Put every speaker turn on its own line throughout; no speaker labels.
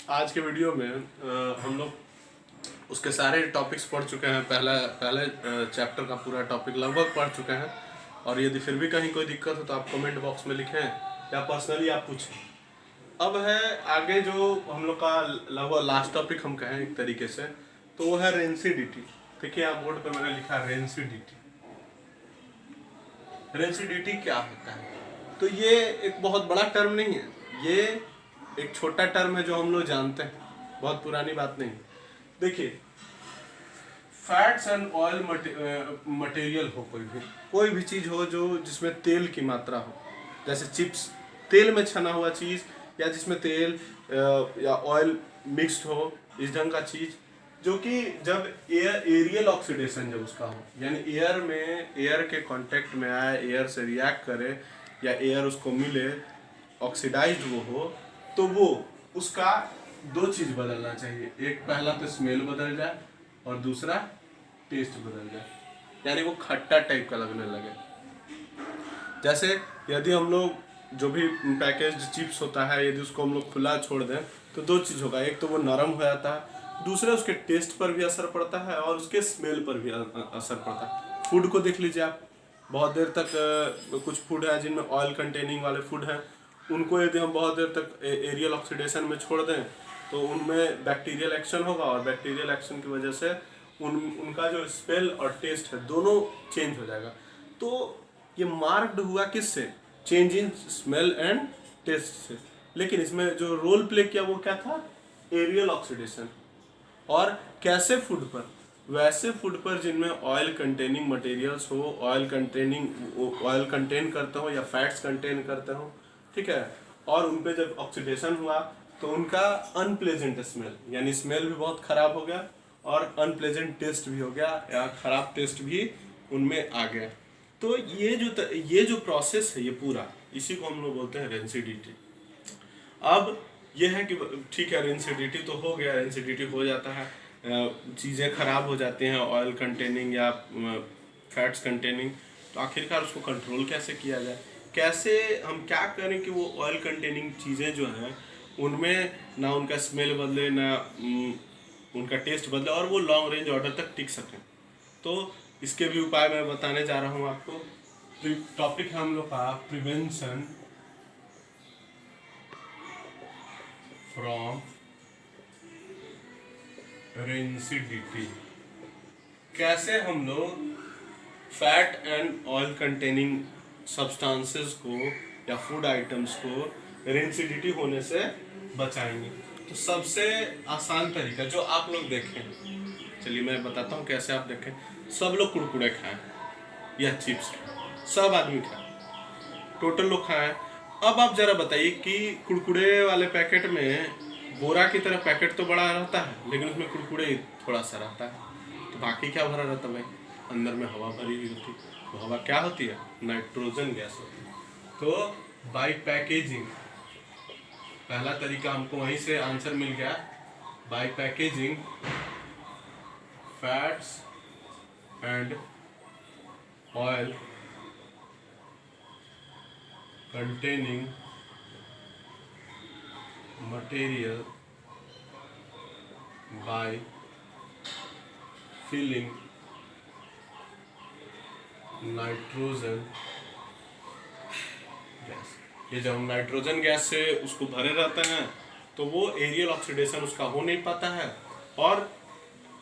आज के वीडियो में हम लोग उसके सारे टॉपिक्स पढ़ चुके हैं। पहले चैप्टर का पूरा टॉपिक लगभग पढ़ चुके हैं। और यदि फिर भी कहीं कोई दिक्कत हो तो आप कमेंट बॉक्स में लिखें या पर्सनली आप पूछें। अब है आगे जो हम लोग का लगभग लास्ट टॉपिक हम कहें एक तरीके से, तो वो है रेंसिडिटी। देखिए यहाँ बोर्ड पर मैंने लिखा है रेंसिडिटी। रेंसिडिटी क्या होता है? तो ये एक बहुत बड़ा टर्म नहीं है, ये एक छोटा टर्म है जो हम लोग जानते हैं, बहुत पुरानी बात नहीं। देखिए, फैट्स एंड ऑयल मटेरियल हो, कोई भी चीज हो जो जिसमें तेल की मात्रा हो, जैसे चिप्स तेल में छना हुआ चीज, या जिसमें तेल या ऑयल मिक्स्ड हो, इस ढंग का चीज, जो कि जब एरियल ऑक्सीडेशन जब उसका हो, यानी एयर के कांटेक्ट में आए, एयर से रिएक्ट करे या एयर उसको मिले, ऑक्सीडाइज्ड वो हो, तो वो उसका दो चीज बदलना चाहिए। एक पहला तो स्मेल बदल जाए और दूसरा टेस्ट बदल जाए, यानी वो खट्टा टाइप का लगने लगे। जैसे यदि हम लोग जो भी पैकेज्ड चिप्स होता है, यदि उसको हम लोग खुला छोड़ दें तो दो चीज़ होगा, एक तो वो नरम हो जाता है, दूसरा उसके टेस्ट पर भी असर पड़ता है और उसके स्मेल पर भी असर पड़ता है। फूड को देख लीजिए आप, बहुत देर तक कुछ फूड है जिनमें ऑयल कंटेनिंग वाले फूड हैं, उनको यदि हम बहुत देर तक एरियल ऑक्सीडेशन में छोड़ दें तो उनमें बैक्टीरियल एक्शन होगा, और बैक्टीरियल एक्शन की वजह से उनका जो स्मेल और टेस्ट है दोनों चेंज हो जाएगा। तो ये मार्क्ड हुआ किससे? Change in smell and taste से। लेकिन इसमें जो रोल प्ले किया वो क्या था? Aerial oxidation. और कैसे फूड पर? वैसे फूड पर जिनमें ऑयल कंटेनिंग मटेरियल्स हो, ऑयल कंटेन करते हो या फैट्स कंटेन करते हो, ठीक है, और उन पे जब ऑक्सीडेशन हुआ तो उनका अनप्लेजेंट स्मेल, यानी स्मेल भी बहुत खराब हो गया और अनप्लेजेंट टेस्ट भी हो गया, या खराब टेस्ट भी उनमें आ गया। तो ये जो प्रोसेस है, ये पूरा इसी को हम लोग बोलते हैं रेंसिडिटी। अब ये है कि ठीक है, रेंसिडिटी तो हो गया, रेंसिडिटी हो जाता है, चीज़ें खराब हो जाती हैं ऑयल कंटेनिंग या फैट्स कंटेनिंग, तो आखिरकार उसको कंट्रोल कैसे किया जाए? कैसे हम क्या करें कि वो ऑयल कंटेनिंग चीज़ें जो हैं उनमें ना उनका स्मेल बदले, ना उनका टेस्ट बदले, और वो लॉन्ग रेंज ऑर्डर तक टिक सकें। तो इसके भी उपाय मैं बताने जा रहा हूँ आपको। टॉपिक है हम लोग का प्रिवेंशन फ्रॉम रेंसिडिटी। कैसे हम लोग fat and oil containing substances को या फूड आइटम्स को रेंसिडिटी होने से बचाएंगे। तो सबसे आसान तरीका जो आप लोग देखें, चलिए मैं बताता हूँ कैसे आप देखें। सब लोग कुरकुरे खाएं या चिप्स, सब आदमी खाएं, टोटल लोग खाएं। अब आप जरा बताइए कि कुरकुरे वाले पैकेट में बोरा की तरह पैकेट तो बड़ा रहता है, लेकिन उसमें कुरकुरे थोड़ा सा रहता है, तो बाकी क्या भरा रहता है भाई? अंदर में हवा भरी हुई होती है। तो हवा क्या होती है? नाइट्रोजन गैस होती है। तो बाय पैकेजिंग, पहला तरीका हमको वहीं से आंसर मिल गया। By packaging fats and oil containing material by filling nitrogen gas. ये जब हम नाइट्रोजन गैस से उसको भरे रहते हैं तो वो एरियल ऑक्सीडेशन उसका हो नहीं पाता है, और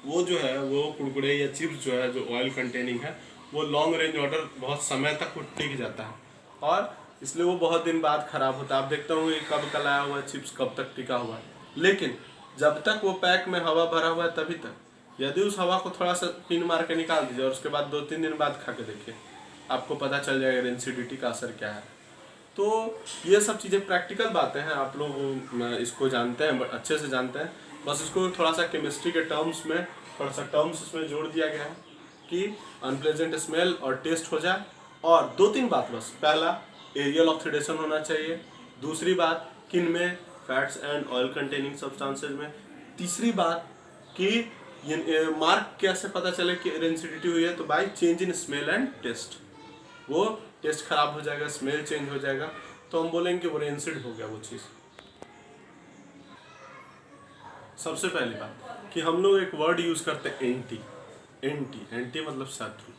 वो जो है वो कुरकुरे या चिप्स जो है जो ऑयल कंटेनिंग है वो लॉन्ग रेंज ऑर्डर बहुत समय तक वो टिक जाता है, और इसलिए वो बहुत दिन बाद खराब होता है। आप देखते होंगे कब का लाया हुआ चिप्स कब तक टिका हुआ है, लेकिन जब तक वो पैक में हवा भरा हुआ है तभी तक। यदि उस हवा को थोड़ा सा पिन मार के निकाल दीजिए और उसके बाद 2-3 दिन बाद खा के देखिए, आपको पता चल जाएगा रेंसिडिटी का असर क्या है। तो ये सब चीज़ें प्रैक्टिकल बातें हैं, आप लोग इसको जानते हैं, अच्छे से जानते हैं, बस इसको थोड़ा सा केमिस्ट्री के टर्म्स में थोड़ा सा टर्म्स इसमें जोड़ दिया गया है कि अनप्लेजेंट स्मेल और टेस्ट हो जाए। और 2-3 बात बस, पहला एरियल ऑक्सीडेशन होना चाहिए, दूसरी बात किन में? Fats and oil containing substances में, तीसरी बात कि ये मार्क कैसे पता चले कि रेंसिडिटी हुई है? तो by change in smell and taste. वो टेस्ट खराब हो जाएगा, स्मेल चेंज हो जाएगा, तो हम बोलेंगे कि वो रेंसिड हो गया वो चीज़। सबसे पहली बात कि हम लोग एक वर्ड यूज करते हैं एंटी। एंटी मतलब शत्रु।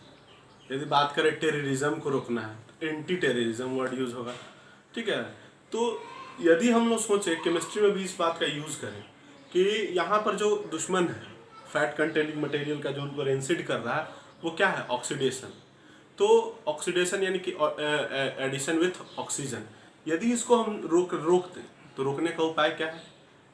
यदि बात करें टेररिज्म को रोकना है तो एंटी टेररिज्म वर्ड यूज होगा, ठीक है। तो यदि हम लोग सोचे केमिस्ट्री में भी इस बात का यूज करें कि यहाँ पर जो दुश्मन है फैट कंटेनिंग मटेरियल का जो उनको रेंसिड कर रहा है वो क्या है, ऑक्सीडेशन। तो ऑक्सीडेशन यानी कि एडिशन विथ ऑक्सीजन, यदि इसको हम रोक दें तो रोकने का उपाय क्या है,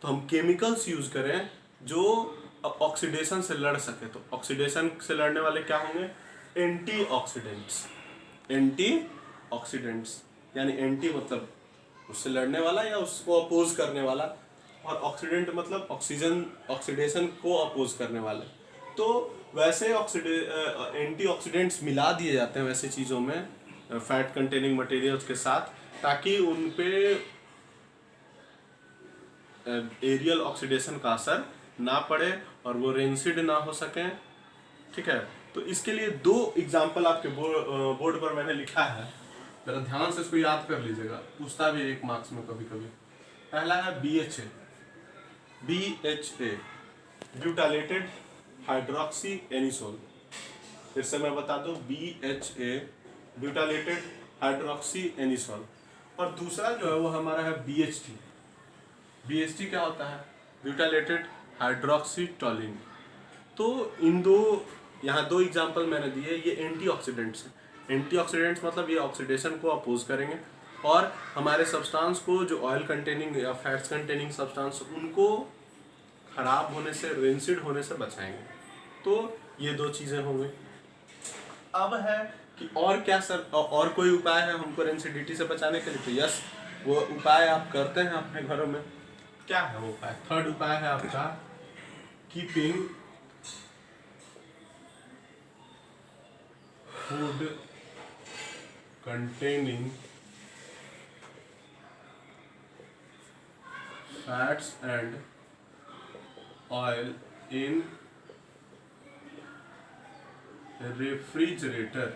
तो हम केमिकल्स यूज करें जो ऑक्सीडेशन से लड़ सके। तो ऑक्सीडेशन से लड़ने वाले क्या होंगे, एंटीऑक्सीडेंट्स। एंटीऑक्सीडेंट्स यानी एंटी मतलब उससे लड़ने वाला या उसको अपोज करने वाला, और ऑक्सीडेंट मतलब ऑक्सीडेशन को अपोज करने वाले। तो वैसे एंटीऑक्सीडेंट्स मिला दिए जाते हैं वैसे चीज़ों में फैट कंटेनिंग मटेरियल्स के साथ, ताकि उन पे एरियल ऑक्सीडेशन का असर ना पड़े और वो रेंसिड ना हो सकें, ठीक है। तो इसके लिए 2 एग्जाम्पल आपके बोर्ड पर मैंने लिखा है, जरा ध्यान से इसको याद कर लीजिएगा, पूछता भी 1 मार्क्स में कभी कभी। पहला है BHA ब्यूटालेटेड हाइड्रोक्सी एनिसोल। फिर से मैं बता दूं, BHA ब्यूटालेटेड हाइड्रोक्सी एनिसोल। और दूसरा जो है वो हमारा है BHT क्या होता है, ब्यूटालेटेड हाइड्रोक्सी टोलिन। तो इन यहाँ 2 एग्जाम्पल मैंने दिए, ये एंटीऑक्सीडेंट्स हैं। एंटीऑक्सीडेंट्स मतलब ये ऑक्सीडेशन को अपोज करेंगे और हमारे सब्सटेंस को, जो ऑयल कंटेनिंग या फैट्स कंटेनिंग सब्सटेंस, उनको खराब होने से, रेंसिड होने से बचाएंगे। तो ये 2 चीज़ें होंगी। अब है कि और क्या सर, और कोई उपाय है हमको रेंसिडिटी से बचाने के लिए? तो यस, वो उपाय आप करते हैं अपने घरों में। क्या है वो उपाय? 3rd उपाय है आपका keeping food containing fats and oil in refrigerator.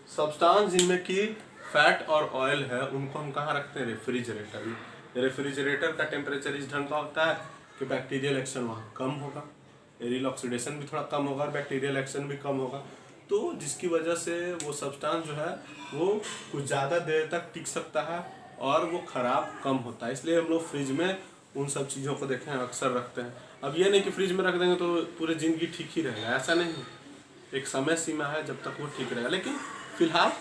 Substance जिनमें कि फैट और ऑयल है उनको हम कहाँ रखते हैं, रेफ्रिजरेटर में। रेफ्रिजरेटर का टेम्परेचर इस ढंग का होता है कि बैक्टीरियल एक्शन वहाँ कम होगा, एरियल ऑक्सीडेशन भी थोड़ा कम होगा और बैक्टीरियल एक्शन भी कम होगा। तो जिसकी वजह से वो सब्सटेंस जो है वो कुछ ज़्यादा देर तक टिक सकता है और वो ख़राब कम होता है। इसलिए हम लोग फ्रिज में उन सब चीज़ों को देखें अक्सर रखते हैं। अब ये नहीं कि फ्रिज में रख देंगे तो पूरी ज़िंदगी ठीक ही रहेगा, ऐसा नहीं। एक समय सीमा है जब तक वो ठीक रहेगा, लेकिन फिलहाल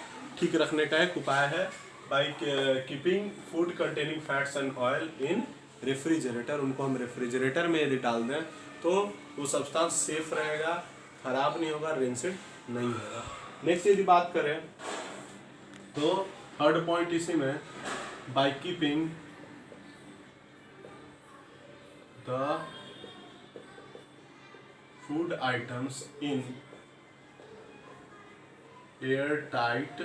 ठीक रखने का एक उपाय है by keeping food containing fats and oil in refrigerator. उनको हम रेफ्रिजरेटर में यदि डाल दें तो वो सब्सटेंस सेफ रहेगा, खराब नहीं होगा, रेंसिड नहीं होगा। नेक्स्ट यदि बात करें तो 3rd पॉइंट इसी में, by keeping the food items in air tight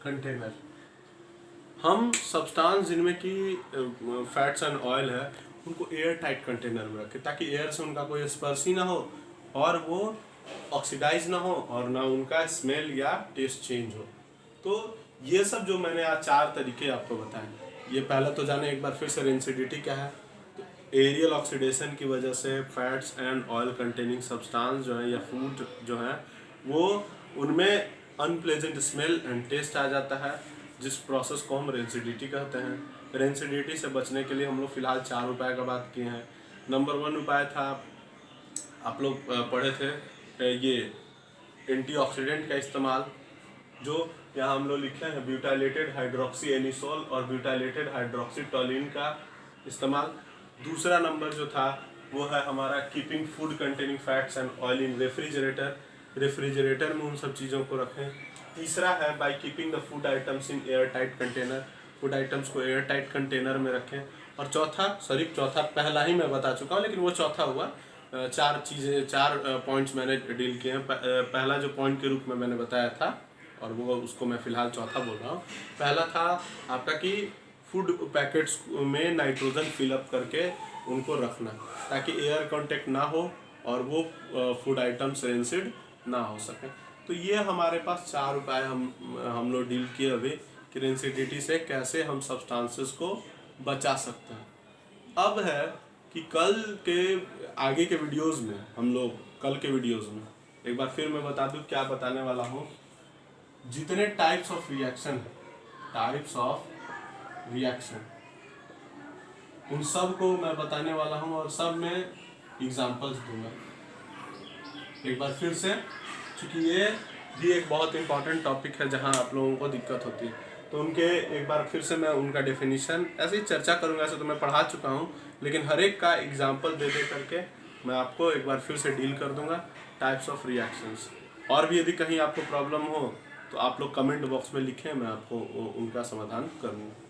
container. हम सब्सटेंस जिनमें कि फैट्स एंड ऑयल है उनको एयर टाइट कंटेनर में रखें, ताकि एयर से उनका कोई स्पर्श ही ना हो और वो ऑक्सीडाइज ना हो और ना उनका स्मेल या टेस्ट चेंज हो। तो ये सब जो मैंने आज 4 तरीके आपको बताए, ये पहला तो जाने एक बार फिर से रेंसिडिटी क्या है। तो एरियल ऑक्सीडेशन की वजह से fats and oil containing substance जो है या फूड जो है वो उनमें अनप्लेजेंट स्मेल एंड टेस्ट आ जाता है, जिस प्रोसेस को हम रेंसिडिटी कहते हैं। रेंसिडिटी से बचने के लिए हम लोग फिलहाल 4 उपाय का बात किए हैं। नंबर 1 उपाय था, आप लोग पढ़े थे, ये एंटीऑक्सीडेंट का इस्तेमाल, जो यहाँ हम लोग लिखे हैं ब्यूटाइलेटेड हाइड्रोक्सी एनिसोल और ब्यूटाइलेटेड हाइड्रोक्सी टोलिन का इस्तेमाल। दूसरा नंबर जो था वो है हमारा keeping food containing fats and oil in refrigerator. Refrigerator में उन सब चीज़ों को रखें। तीसरा है by keeping the food items in air tight container. Food items को एयर टाइट कंटेनर में रखें। और चौथा पहला ही मैं बता चुका हूँ, लेकिन वो चौथा हुआ। 4 पॉइंट्स मैंने डील किए हैं। पहला जो पॉइंट के रूप में मैंने बताया था और वो उसको मैं फिलहाल चौथा बोल रहा हूँ। पहला था आपका कि फूड पैकेट्स में नाइट्रोजन फिलअप करके उनको रखना, ताकि एयर कांटेक्ट ना हो और वो फूड आइटम्स रेंसिड ना हो सके। तो ये हमारे पास 4 उपाय हम लोग डील किए अभी कि रेंसिडिटी से कैसे हम सब्सटेंसेस को बचा सकते हैं। अब है कि कल के आगे के वीडियोस में हम लोग कल के वीडियोस में एक बार फिर मैं बता दूं क्या बताने वाला हूँ। जितने टाइप्स ऑफ रिएक्शन उन सब को मैं बताने वाला हूँ और सब में एग्जांपल्स दूंगा एक बार फिर से, क्योंकि ये भी एक बहुत इंपॉर्टेंट टॉपिक है जहाँ आप लोगों को दिक्कत होती है। तो उनके एक बार फिर से मैं उनका डेफिनेशन ऐसे ही चर्चा करूँगा। ऐसे तो मैं पढ़ा चुका हूँ, लेकिन हर एक का एग्जांपल दे दे करके मैं आपको एक बार फिर से डील कर दूंगा टाइप्स ऑफ रिएक्शंस। और भी यदि कहीं आपको प्रॉब्लम हो तो आप लोग कमेंट बॉक्स में लिखें, मैं आपको उनका समाधान करूँगा।